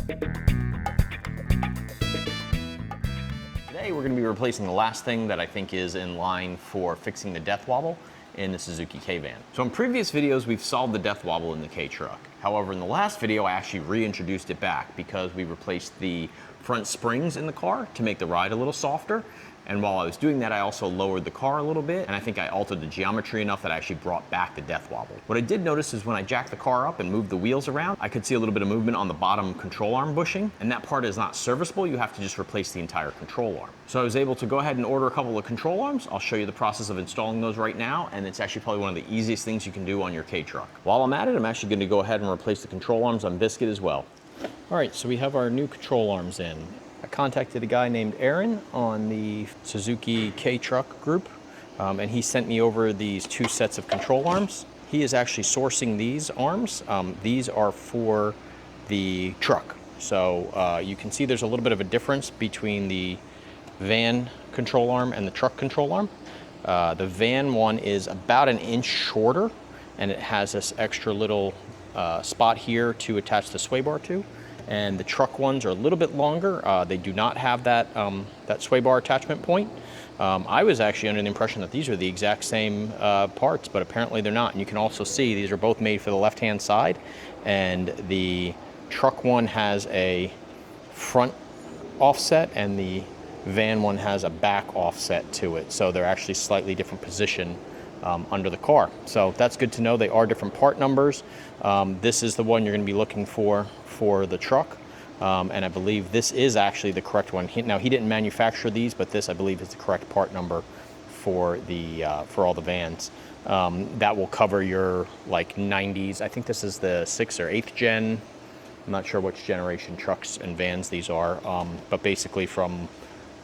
Today we're going to be replacing the last thing that I think is in line for fixing the death wobble in the Suzuki K-Van. So in previous videos we've solved the death wobble in the K-Truck. However, in the last video I actually reintroduced it back because we replaced the front springs in the car to make the ride a little softer. And while I was doing that, I also lowered the car a little bit, and I think I altered the geometry enough that I actually brought back the death wobble. What I did notice is when I jacked the car up and moved the wheels around, I could see a little bit of movement on the bottom control arm bushing, and that part is not serviceable. You have to just replace the entire control arm. So I was able to go ahead and order a couple of control arms. I'll show you the process of installing those right now, and it's actually probably one of the easiest things you can do on your K-Truck. While I'm at it, I'm actually going to go ahead and replace the control arms on Biscuit as well. All right, so we have our new control arms in. I contacted a guy named Arron on the Suzuki K-Truck group, and he sent me over these 2 sets of control arms. He is actually sourcing these arms. These are for the truck. So you can see there's a little bit of a difference between the van control arm and the truck control arm. The van one is about 1 inch shorter, and it has this extra little spot here to attach the sway bar to. And the truck ones are a little bit longer. They do not have that, that sway bar attachment point. I was actually under the impression that these are the exact same parts, but apparently they're not. And you can also see these are both made for the left-hand side, and the truck one has a front offset and the van one has a back offset to it. So they're actually slightly different position under the car. So that's good to know. They are different part numbers. This is the one you're going to be looking for the truck, and I believe this is actually the correct one. Now he didn't manufacture these, but this I believe is the correct part number for the for all the vans. That will cover your like 90s. I think this is the 6th or 8th gen. I'm not sure which generation trucks and vans these are, but basically from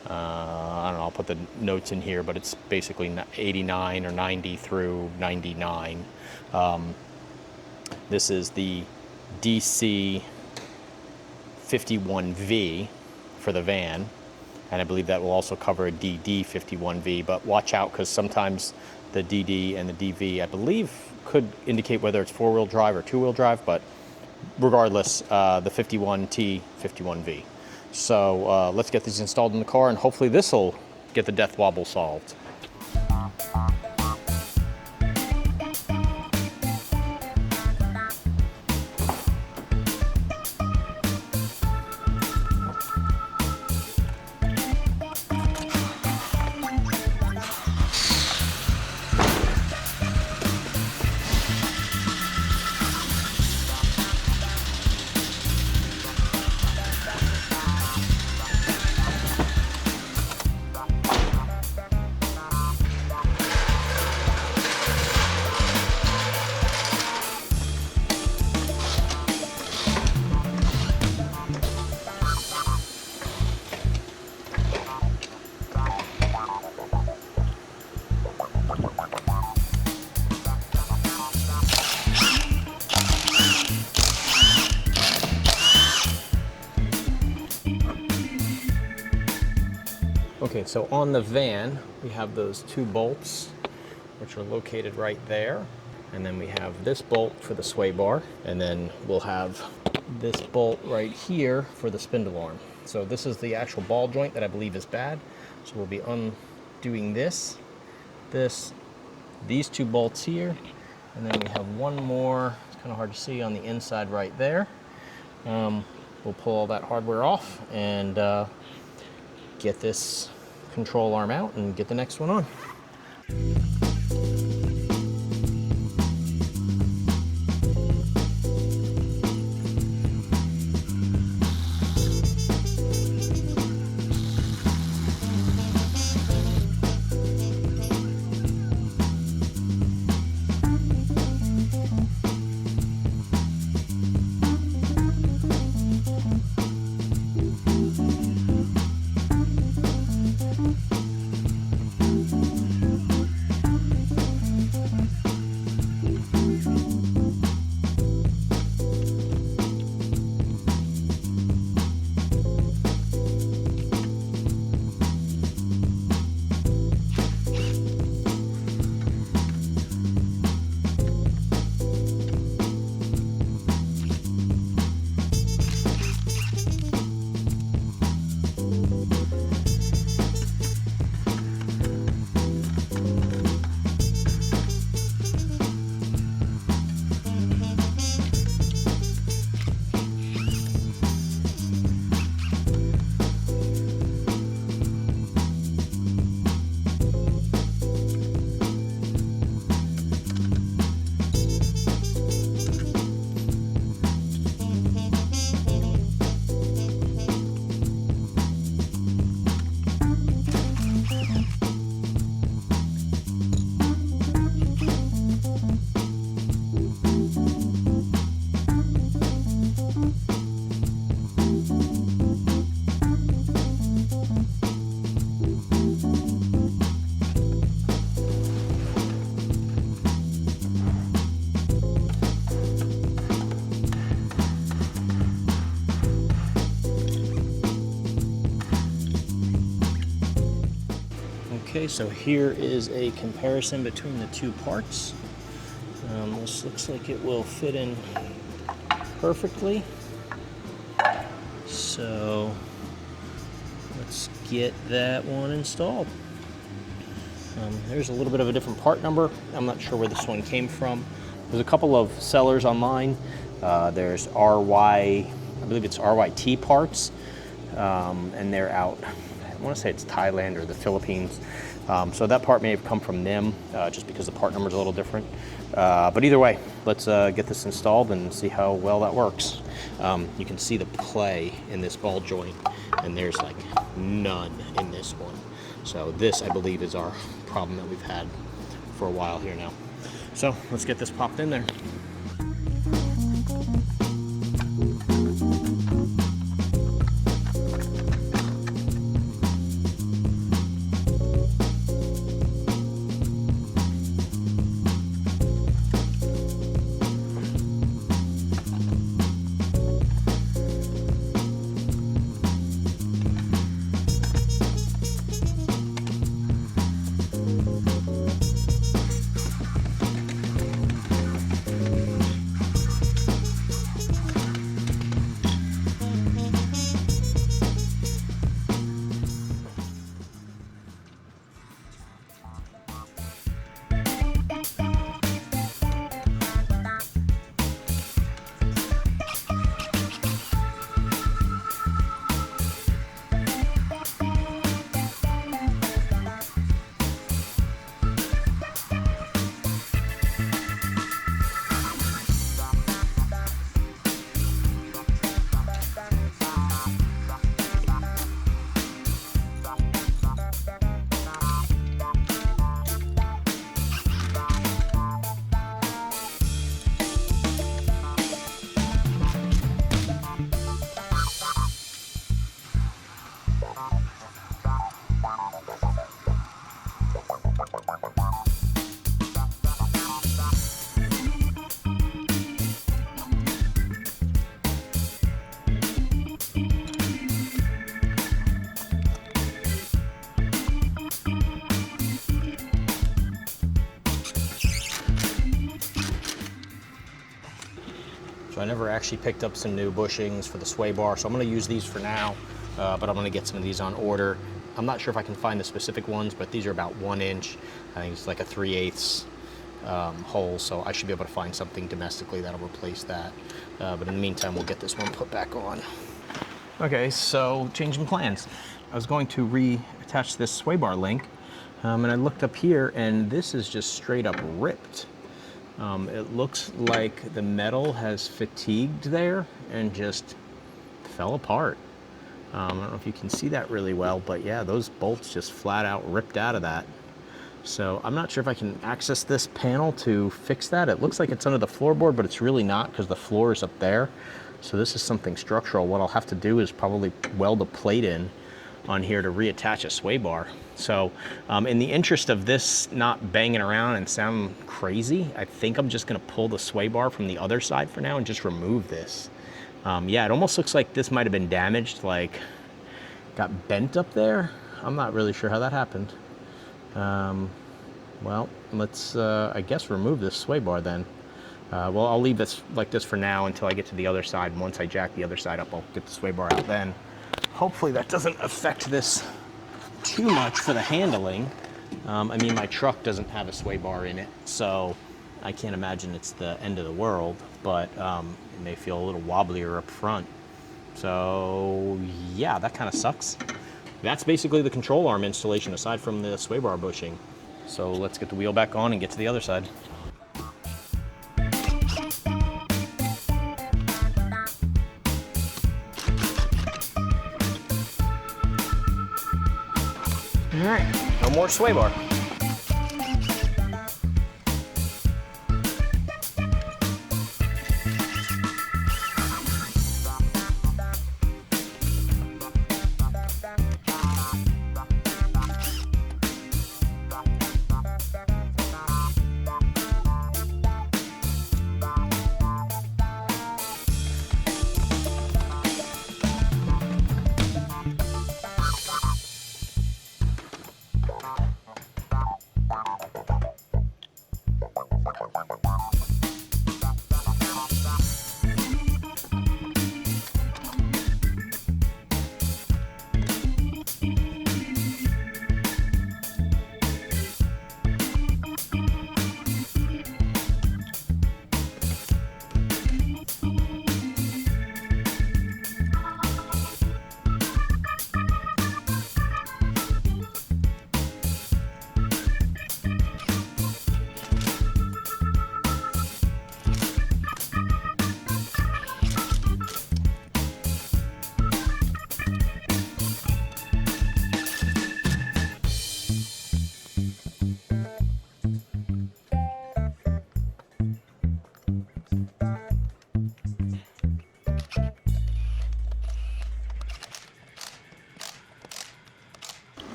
I don't know, I'll put the notes in here, but it's basically 89 or 90 through 99. This is the DC 51V for the van, and I believe that will also cover a DD 51V, but watch out because sometimes the DD and the DV, I believe, could indicate whether it's 4-wheel drive or 2-wheel drive, but regardless, the 51T 51V. So let's get these installed in the car, and hopefully this will get the death wobble solved. Okay, so on the van, we have those 2 bolts, which are located right there. And then we have this bolt for the sway bar. And then we'll have this bolt right here for the spindle arm. So this is the actual ball joint that I believe is bad. So we'll be undoing this, these 2 bolts here. And then we have one more, it's kind of hard to see on the inside right there. We'll pull all that hardware off and get this control arm out and get the next one on. Okay, so here is a comparison between the two parts. This looks like it will fit in perfectly. So let's get that one installed. There's a little bit of a different part number. I'm not sure where this one came from. There's a couple of sellers online. There's RY, I believe it's RYT parts, and they're out, I want to say it's Thailand or the Philippines. So that part may have come from them, just because the part number is a little different. But either way, let's get this installed and see how well that works. You can see the play in this ball joint, and there's like none in this one. So this, I believe, is our problem that we've had for a while here now. So let's get this popped in there. So I never actually picked up some new bushings for the sway bar, so I'm going to use these for now, but I'm going to get some of these on order. I'm not sure if I can find the specific ones, but these are about 1 inch. I think it's like a 3/8 hole, so I should be able to find something domestically that'll replace that. But in the meantime, we'll get this one put back on. Okay, so changing plans. I was going to reattach this sway bar link, and I looked up here, and this is just straight up ripped. It looks like the metal has fatigued there and just fell apart. I don't know if you can see that really well, but yeah, those bolts just flat out ripped out of that. So I'm not sure if I can access this panel to fix that. It looks like it's under the floorboard, but it's really not because the floor is up there. So this is something structural. What I'll have to do is probably weld a plate in on here to reattach a sway bar. So in the interest of this not banging around and sound crazy, I think I'm just gonna pull the sway bar from the other side for now and just remove this. Yeah, it almost looks like this might have been damaged, like got bent up there. I'm not really sure how that happened. Well, let's, I guess, remove this sway bar then. Well, I'll leave this like this for now until I get to the other side. And once I jack the other side up, I'll get the sway bar out then. Hopefully that doesn't affect this too much for the handling. I mean, my truck doesn't have a sway bar in it, so I can't imagine it's the end of the world, but it may feel a little wobblier up front. So yeah, that kind of sucks. That's basically the control arm installation aside from the sway bar bushing. So let's get the wheel back on and get to the other side. All right, no more sway bar.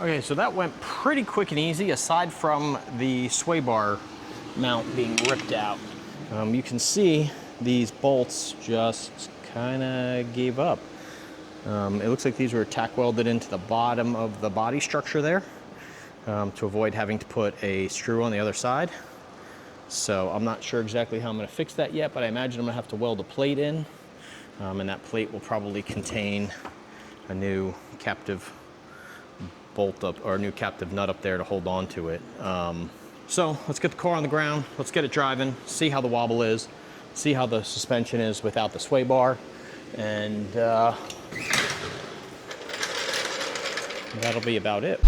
Okay, so that went pretty quick and easy, aside from the sway bar mount being ripped out. You can see these bolts just kind of gave up. It looks like these were tack welded into the bottom of the body structure there to avoid having to put a screw on the other side. So I'm not sure exactly how I'm going to fix that yet, but I imagine I'm going to have to weld a plate in, and that plate will probably contain a new captive bolt up, or a new captive nut up there to hold on to it. So let's get the car on the ground, let's get it driving, see how the wobble is, see how the suspension is without the sway bar, and that'll be about it.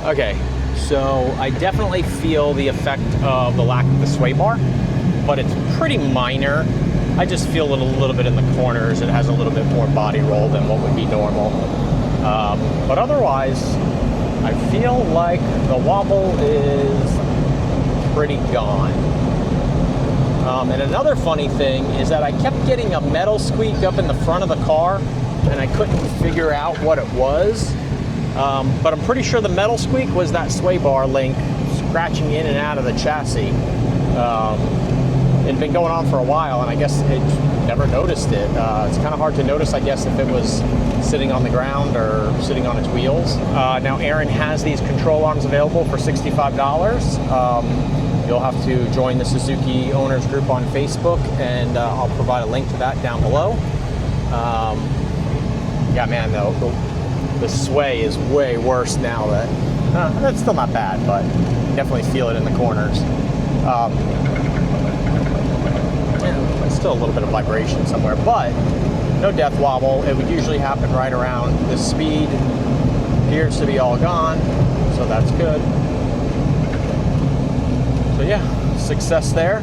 Okay, so I definitely feel the effect of the lack of the sway bar, but it's pretty minor. I just feel it a little bit in the corners. It has a little bit more body roll than what would be normal. But otherwise, I feel like the wobble is pretty gone. And another funny thing is that I kept getting a metal squeak up in the front of the car, and I couldn't figure out what it was. But I'm pretty sure the metal squeak was that sway bar link scratching in and out of the chassis. It'd been going on for a while, and I guess it never noticed it. It's kind of hard to notice, I guess, if it was sitting on the ground or sitting on its wheels. Now, Arron has these control arms available for $65. You'll have to join the Suzuki owners group on Facebook, and I'll provide a link to that down below. Yeah, man, though. The sway is way worse now. That's still not bad, but definitely feel it in the corners. It's still a little bit of vibration somewhere, but no death wobble. It would usually happen right around this speed. Appears to be all gone, so that's good. So yeah, success there.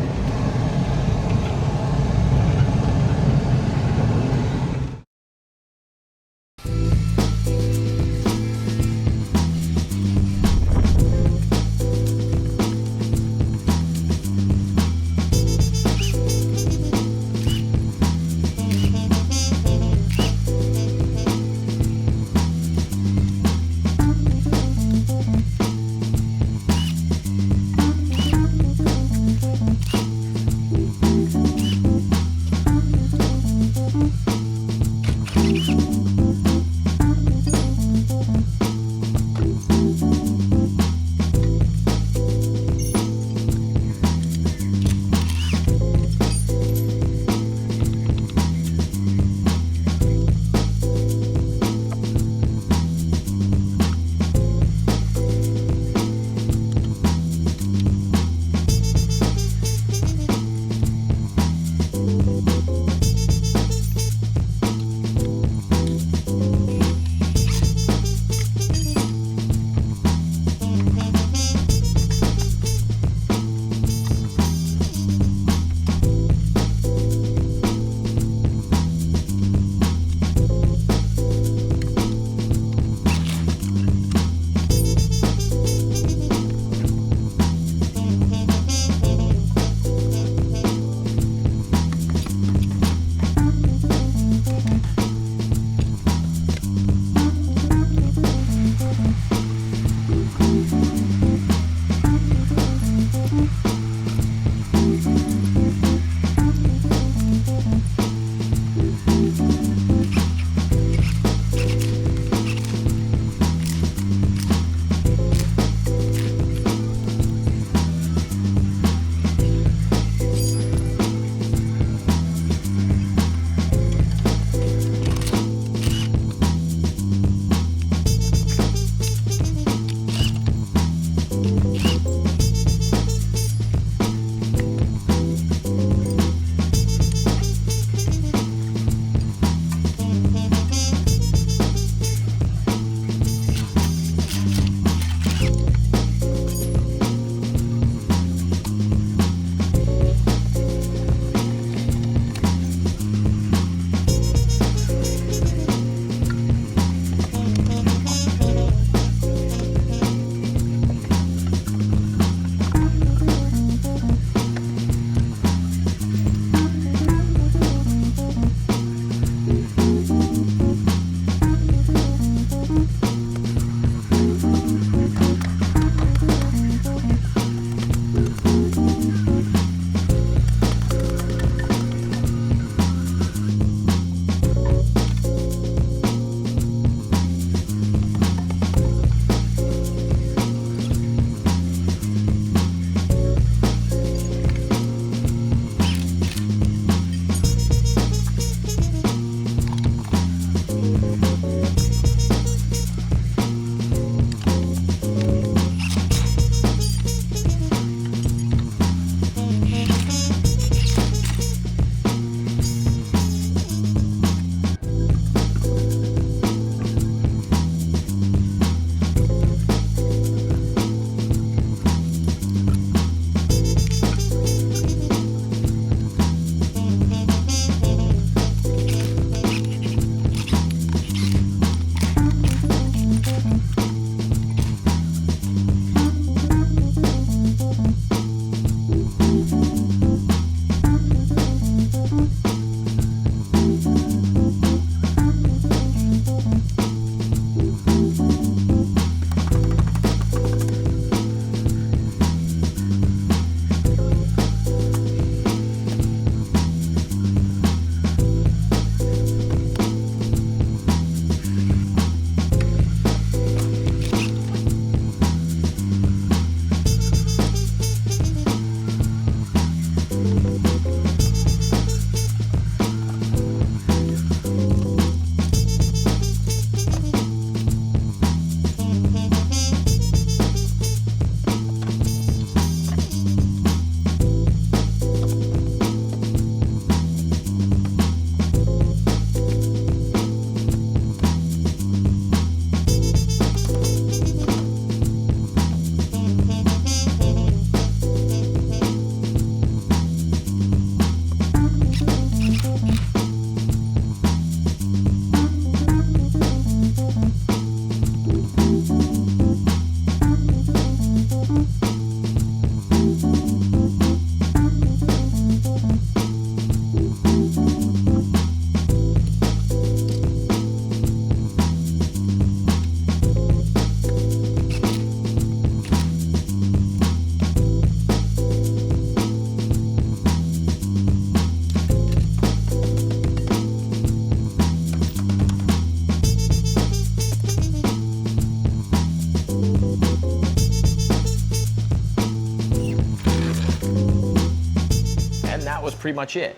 pretty much it.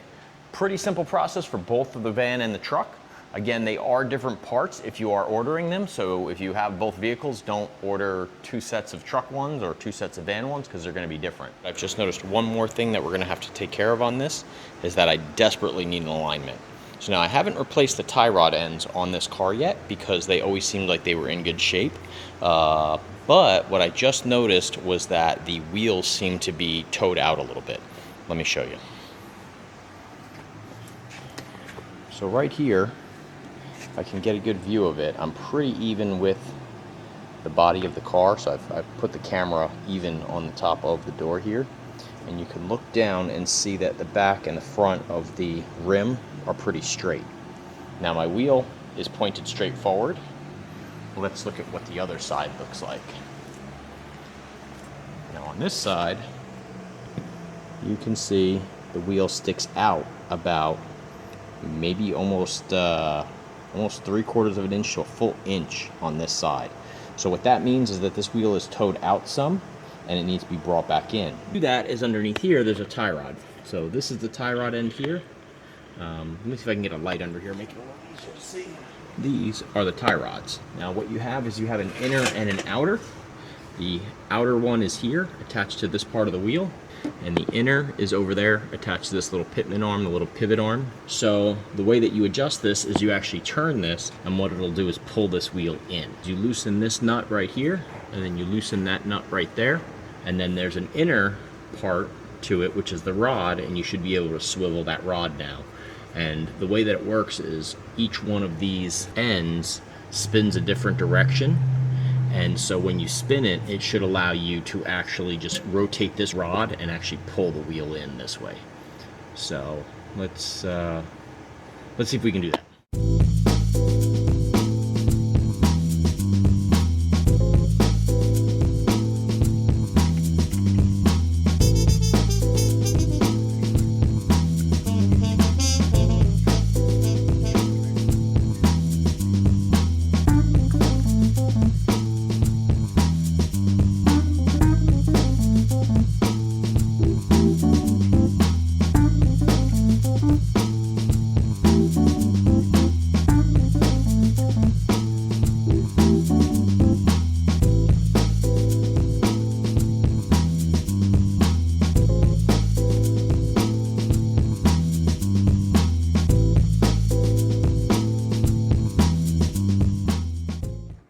Pretty simple process for both of the van and the truck. Again, they are different parts if you are ordering them. So if you have both vehicles, don't order 2 sets of truck ones or 2 sets of van ones because they're going to be different. I've just noticed one more thing that we're going to have to take care of on this is that I desperately need an alignment. So now I haven't replaced the tie rod ends on this car yet because they always seemed like they were in good shape. But what I just noticed was that the wheels seem to be towed out a little bit. Let me show you. So right here, if I can get a good view of it, I'm pretty even with the body of the car. So I've put the camera even on the top of the door here. And you can look down and see that the back and the front of the rim are pretty straight. Now my wheel is pointed straight forward. Let's look at what the other side looks like. Now on this side, you can see the wheel sticks out about maybe almost 3/4 of an inch to a full inch on this side. So what that means is that this wheel is towed out some and it needs to be brought back in. To do that is underneath here, there's a tie rod. So this is the tie rod end here. Let me see if I can get a light under here, make it a little easier to see. These are the tie rods. Now what you have is you have an inner and an outer. The outer one is here, attached to this part of the wheel, and the inner is over there, attached to this little pitman arm, the little pivot arm. So the way that you adjust this is you actually turn this, and what it'll do is pull this wheel in. You loosen this nut right here, and then you loosen that nut right there, and then there's an inner part to it, which is the rod, and you should be able to swivel that rod now. And the way that it works is each one of these ends spins a different direction. And so when you spin it, it should allow you to actually just rotate this rod and actually pull the wheel in this way. So let's see if we can do that.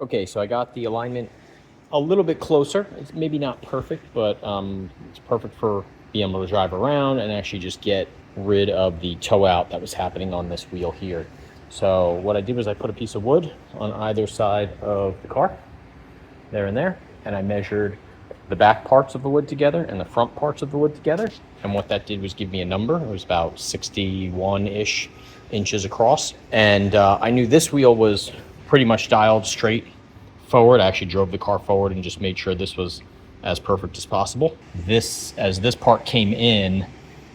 Okay, so I got the alignment a little bit closer. It's maybe not perfect, but it's perfect for being able to drive around and actually just get rid of the tow out that was happening on this wheel here. So what I did was I put a piece of wood on either side of the car, there and there, and I measured the back parts of the wood together and the front parts of the wood together. And what that did was give me a number. It was about 61-ish inches across. And I knew this wheel was pretty much dialed straight forward. I actually drove the car forward and just made sure this was as perfect as possible. As this part came in,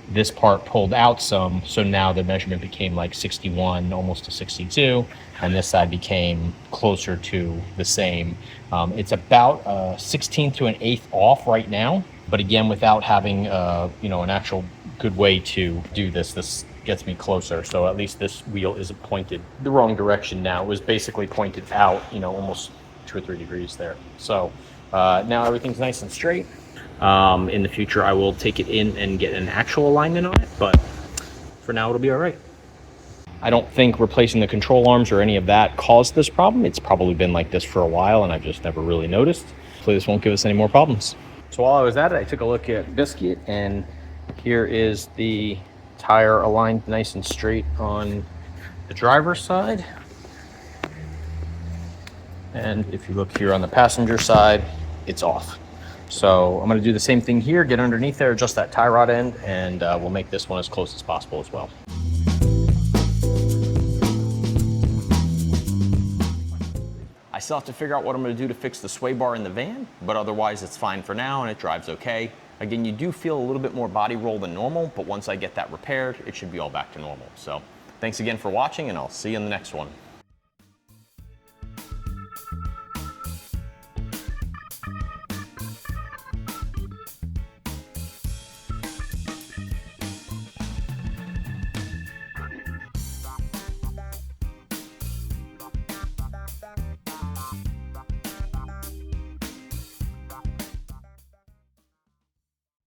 this part pulled out some, so now the measurement became like 61, almost to 62, and this side became closer to the same. It's about 1/16 to 1/8 off right now, but again, without having an actual good way to do this gets me closer. So at least this wheel isn't pointed the wrong direction now. It was basically pointed out, almost 2 or 3 degrees there. So now everything's nice and straight. In the future, I will take it in and get an actual alignment on it, but for now, it'll be all right. I don't think replacing the control arms or any of that caused this problem. It's probably been like this for a while, and I've just never really noticed. Hopefully this won't give us any more problems. So while I was at it, I took a look at Biscuit, and here is the tire aligned nice and straight on the driver's side. And if you look here on the passenger side, it's off. So I'm going to do the same thing here, get underneath there, adjust that tie rod end, and we'll make this one as close as possible as well. I still have to figure out what I'm going to do to fix the sway bar in the van, but otherwise it's fine for now and it drives okay. Again, you do feel a little bit more body roll than normal, but once I get that repaired, it should be all back to normal. So thanks again for watching, and I'll see you in the next one.